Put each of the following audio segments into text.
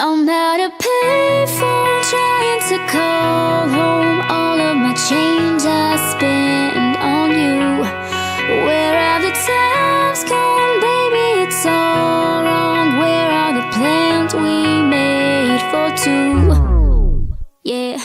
I'm at a payphone trying to call home. All of my change I spend on you. Where are the times gone, baby? It's all wrong. Where are the plans we made for two? Yeah.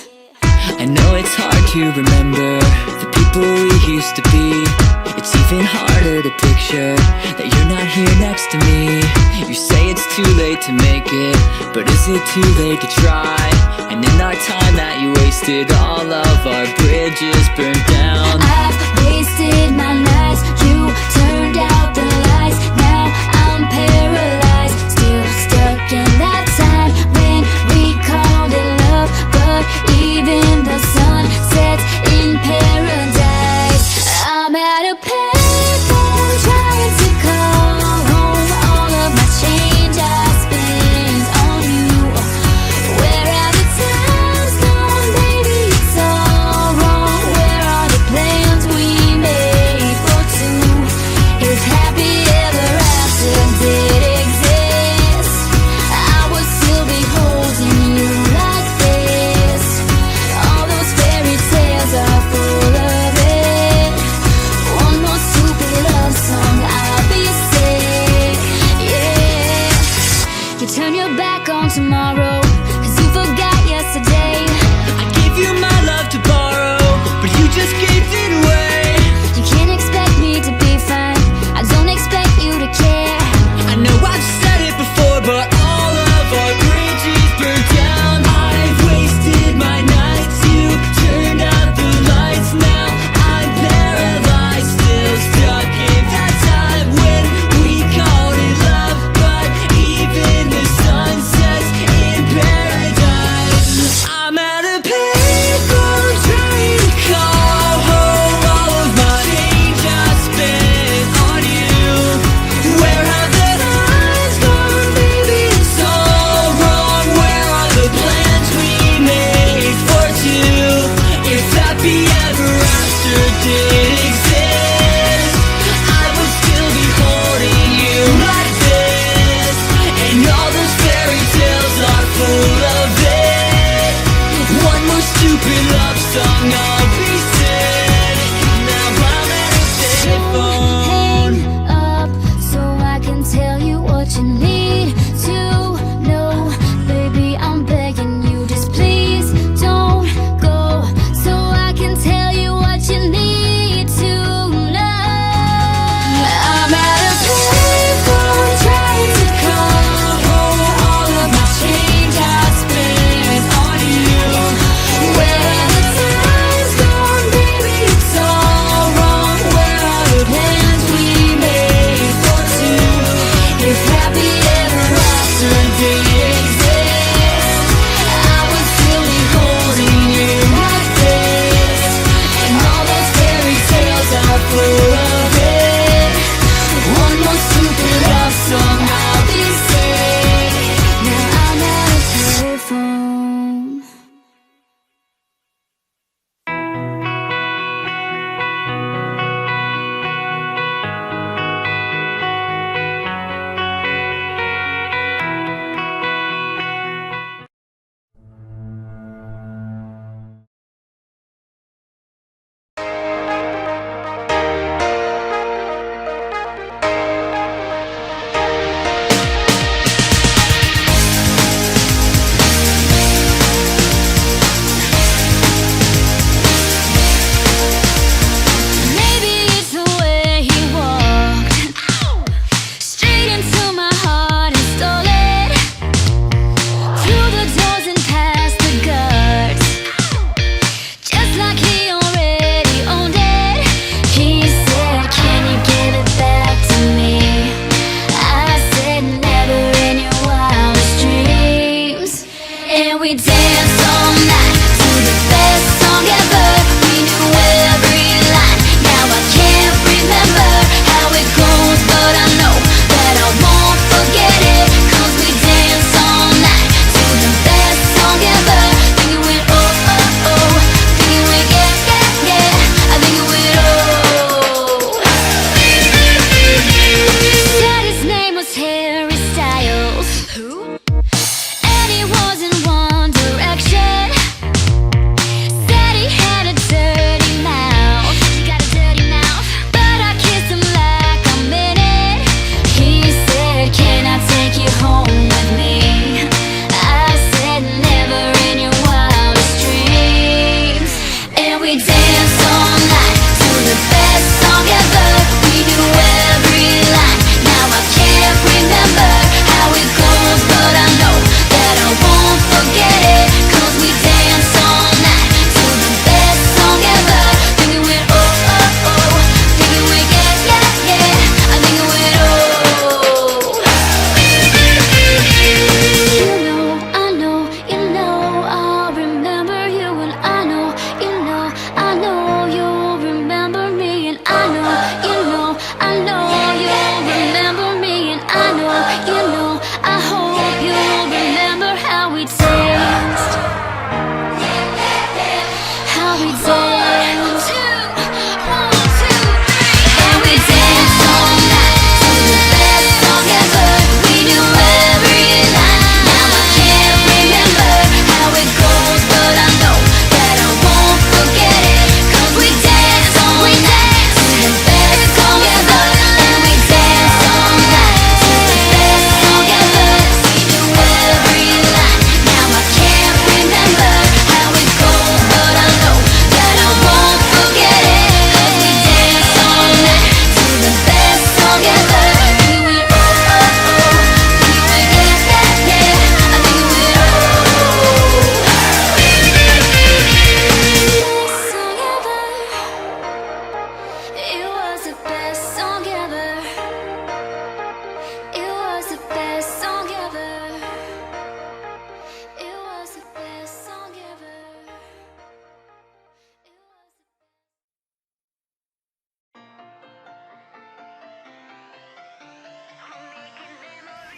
I know it's hard to remember the people we used to be. It's even harder to picture that you're not here next to me. You say it's too late to make it, but is it too late to try? And in our time that you wasted, all of our bridges burned down. I've wasted my nights, you turned out the lights. Now I'm paralyzed, still stuck in that time when we called it love. But even the sun sets in paradise. I'm at a payphone trying to call home. All of my change I spend on you. Where are the times gone, baby? It's all wrong. Where are the plans we made for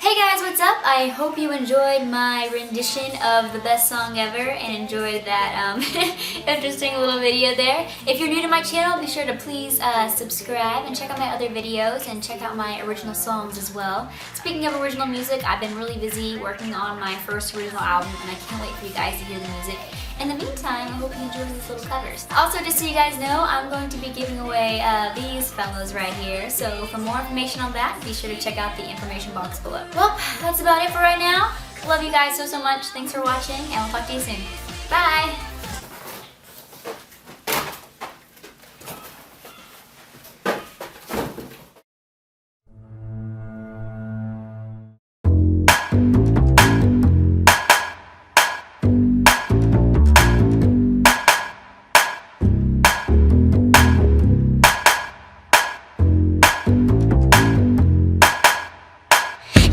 Hey guys, what's up? I hope you enjoyed my rendition of the best song ever and enjoyed that interesting little video there. If you're new to my channel, be sure to please subscribe and check out my other videos and check out my original songs as well. Speaking of original music, I've been really busy working on my first original album and I can't wait for you guys to hear the music. In the meantime, I hope you enjoy these little covers. Also, just so you guys know, I'm going to be giving away these fellows right here. So for more information on that, be sure to check out the information box below. Well, that's about it for right now. Love you guys so much. Thanks for watching, and I'll talk to you soon. Bye!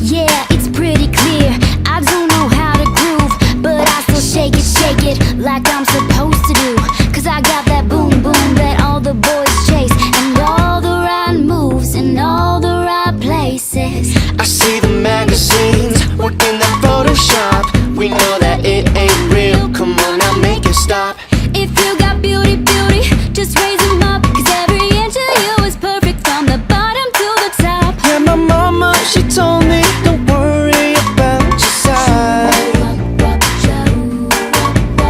Yeah, it's pretty clear. I don't know how to groove, but I still shake it like I'm supposed to do. Cause I got that boom boom that all the boys chase, and all the right moves in all the right places. I see the magazines, working that Photoshop. We know that it ain't real, come on now make it stop. If you got beauty, just raise them up. Cause every inch of you is perfect from the bottom to the top. Yeah, my mama, she told me don't worry about your size.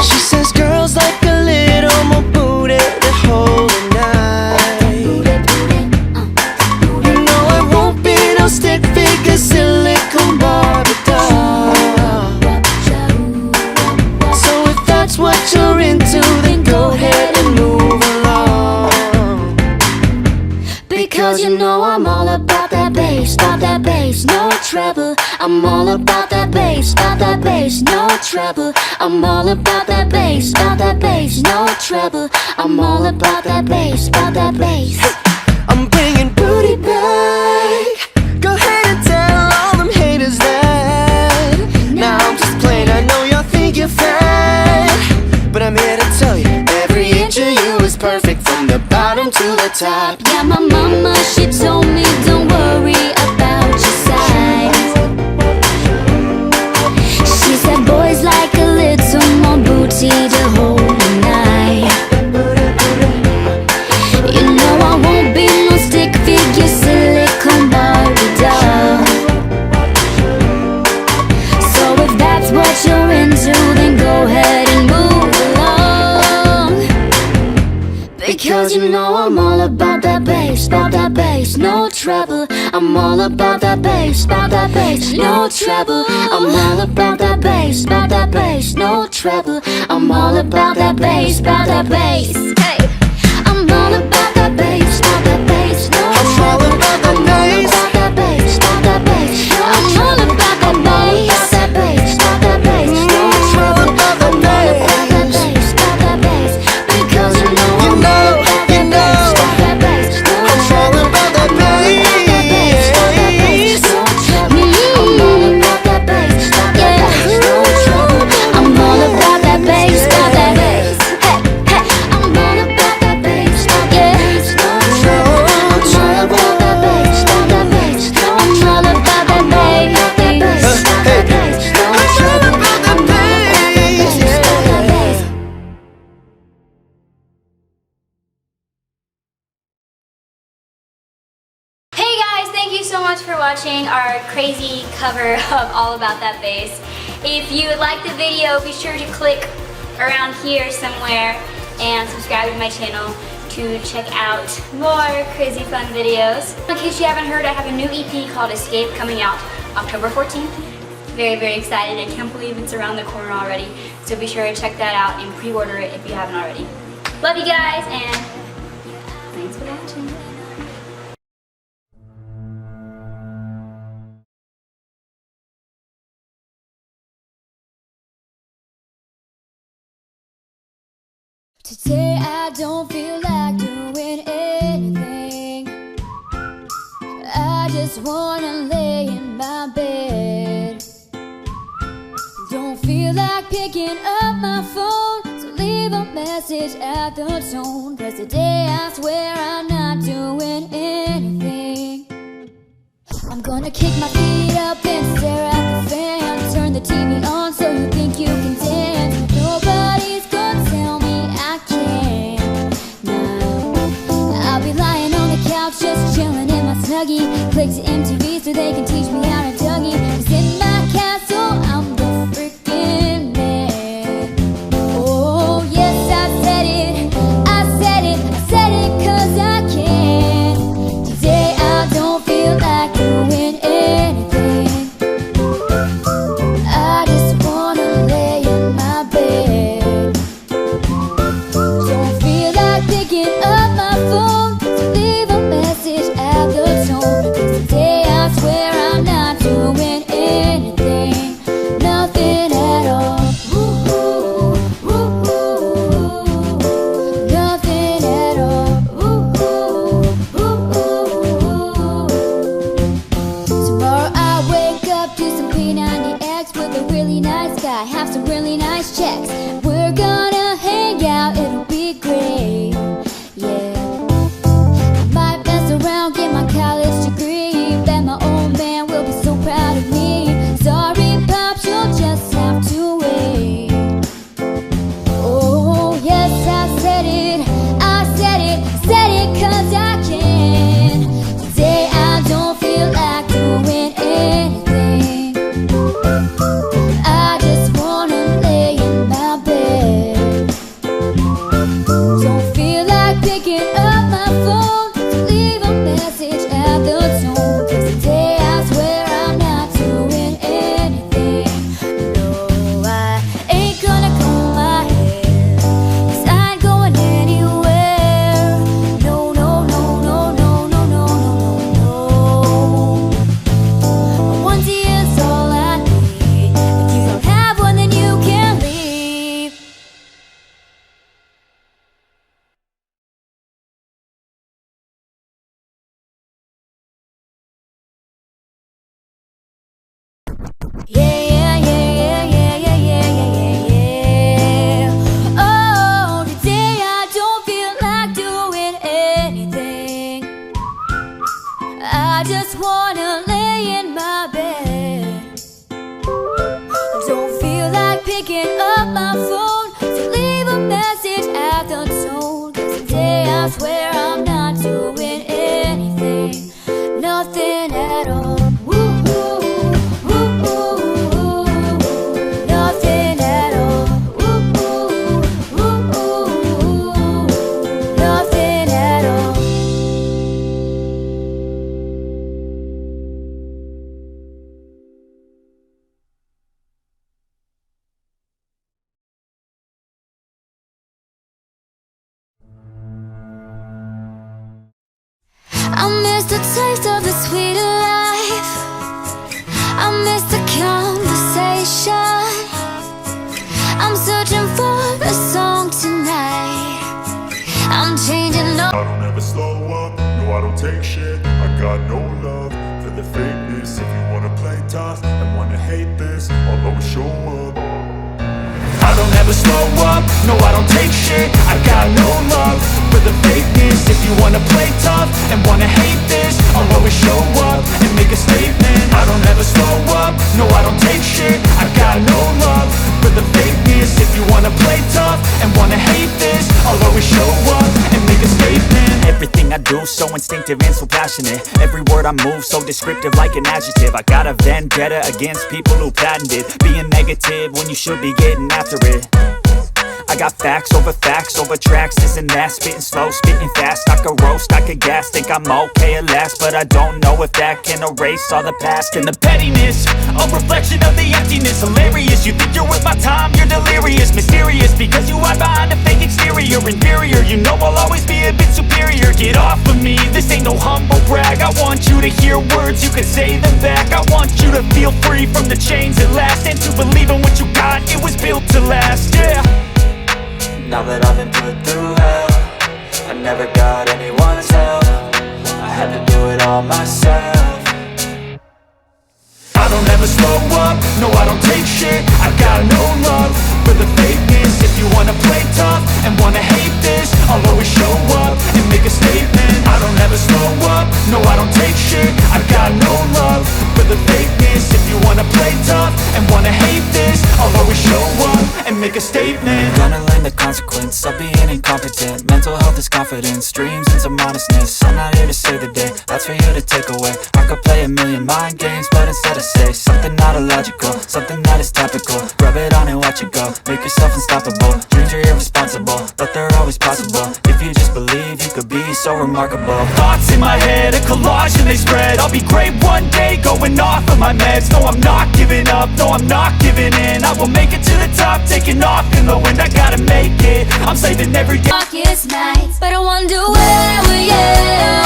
She says girls like a little more booty to hold a night. You know I won't be no stick figure silicone Barbie doll. So if that's what you're into, then go ahead and move along. Because you know I'm all about that bass, no trouble. I'm all about that bass, no trouble. I'm all about that bass, no trouble. I'm all about that bass, I'm bringing booty back. Go ahead and tell all them haters that. Now I'm just playing, I know y'all think you're fat, but I'm here to tell you, every inch of you is perfect from the bottom to the top. Yeah, my mama, she told me don't worry about your size. She said boys like a little more booty to hold a night. You know I won't be no stick figure silicone Barbie doll. So if that's what you're into, then go ahead and move along. Because you know I'm all about that bass, no trouble. I'm all about that bass, no trouble. I'm all about that bass, no trouble. I'm all about that bass, Hey, I'm all about that bass, no trouble. I'm all about that bass. I'm all about that bass, no trouble. I'm all about that bass. Because you know You I'm know, all about you know, that bass, no I'm all trouble. about that bass. I'm all about that bass, no trouble. I'm all about that bass, Hey, I'm all about that bass, no trouble. I'm all about that bass, I'm all about that bass, no trouble. I'm all about that bass. Hey guys, thank you so much for watching our crazy cover of All About That Bass. If you like the video, be sure to click around here somewhere and subscribe to my channel to check out more crazy fun videos. In case you haven't heard, I have a new EP called Escape coming out October 14th. Very, very excited. I can't believe it's around the corner already. So be sure to check that out and pre-order it if you haven't already. Love you guys and thanks for watching. Today I don't feel like doing anything. I just wanna lay in my bed. Don't feel like picking up my phone, so leave a message at the tone. 'Cause today I swear I'm not doing anything. I'm gonna kick my feet up and stare at the fan. Turn the TV on so you think you can dance. Nobody's gonna tell me I can't. No, I'll be lying on the couch just chilling in my Snuggie. Click to MTV so they can teach me how to Dougie. 'Cause in my castle I'm the freaking man. Oh yes, I said it, I said it, I said it 'cause I can. Today I don't feel like doing anything. I just wanna lay in my bed. Don't feel like picking up my phone to leave a message at the tone. 'Cause today I swear I'm not doing anything. Nothing at all. Woo-hoo, woo-hoo. Nothing at all. Woo-hoo, woo-hoo. Tomorrow I wake up, do some P90X with a really nice guy, have some really nice checks. We're gonna hang out, it'll be great. Yeah, I might mess around, get my college degree. Bet my old man will be so proud of me. Sorry, Pops, you'll just have to wait. Oh, yes, I said it, I said it, I said it 'cause I can. Today I don't feel like doing anything. I just wanna lay in my bed. Don't feel like picking up my phone to leave a message at the tone. 'Cause today I swear I'm not doing anything. No, I ain't gonna comb my hair, 'cause I ain't going anywhere. No, no, no, no, no, no, no, no, no. One tea is all I need. If you don't have one, then you can leave. Yeah, yeah, yeah, yeah, yeah, yeah, yeah, yeah, yeah. Oh, today I don't feel like doing anything. I just wanna lay in my bed. Don't feel like picking up my phone to leave a message at the tone. 'Cause today I swear I'm not doing anything. Nothing at all. Woo-hoo, woo-hoo. Nothing at all. Woo-hoo, woo-hoo. Nothing at all. I miss the taste of the sweet life. I miss the conversation. I'm searching for a song tonight. I'm changing up. I don't ever slow up, no I don't take shit. I got no love for the fakeness. If you wanna play tough and wanna hate this, I'll always show up. I don't ever slow up, no I don't take shit. I got no love for the fakeness. If you wanna play tough and wanna hate this, I'll always show up and make a statement. I don't ever slow up, no I don't take shit. I got no love for the fakeness. If you wanna play tough and wanna hate this, I'll always show up and make a statement. Everything I do so instinctive and so passionate. Every word I move so descriptive like an adjective. I got a vendetta against people who patented being negative when you should be getting after it. I got facts over tracks, this and that. Spitting slow, spitting fast. I could roast, I could gas. Think I'm okay at last, but I don't know if that can erase all the past. And the pettiness, a reflection of the emptiness. Hilarious, you think you're worth my time, you're delirious. Mysterious, because you hide behind a fake exterior. Inferior, you know I'll always be a bit superior. Get off of me, this ain't no humble brag. I want you to hear words, you can say them back. I want you to feel free from the chains at last, and to believe in what you got, it was built to last, yeah. Now that I've been put through hell, I never got anyone's help. I had to do it all myself. I don't ever slow up, no I don't take shit. I got no love for the fakeness. If you wanna play tough and wanna hate this, I'll always show up and make a statement. I don't ever slow up, no I don't take shit. I got no love make a statement. Gonna learn the consequence of being incompetent. Mental health is confidence, dreams and some honestness. I'm not here to save the day, that's for you to take away. I could play a million mind games, but instead I say something not illogical, something that is topical. Rub it on and watch it go, make yourself unstoppable. Dreams are irresponsible, but they're always possible. If you just believe, you could be so remarkable. Thoughts in my head, a collage and they spread. I'll be great one day, going off of my meds. No, I'm not giving up, no, I'm not giving in. I will make it to the top, taking off in the wind. I gotta make it, I'm saving every day. Darkest nights, but I wonder where were you?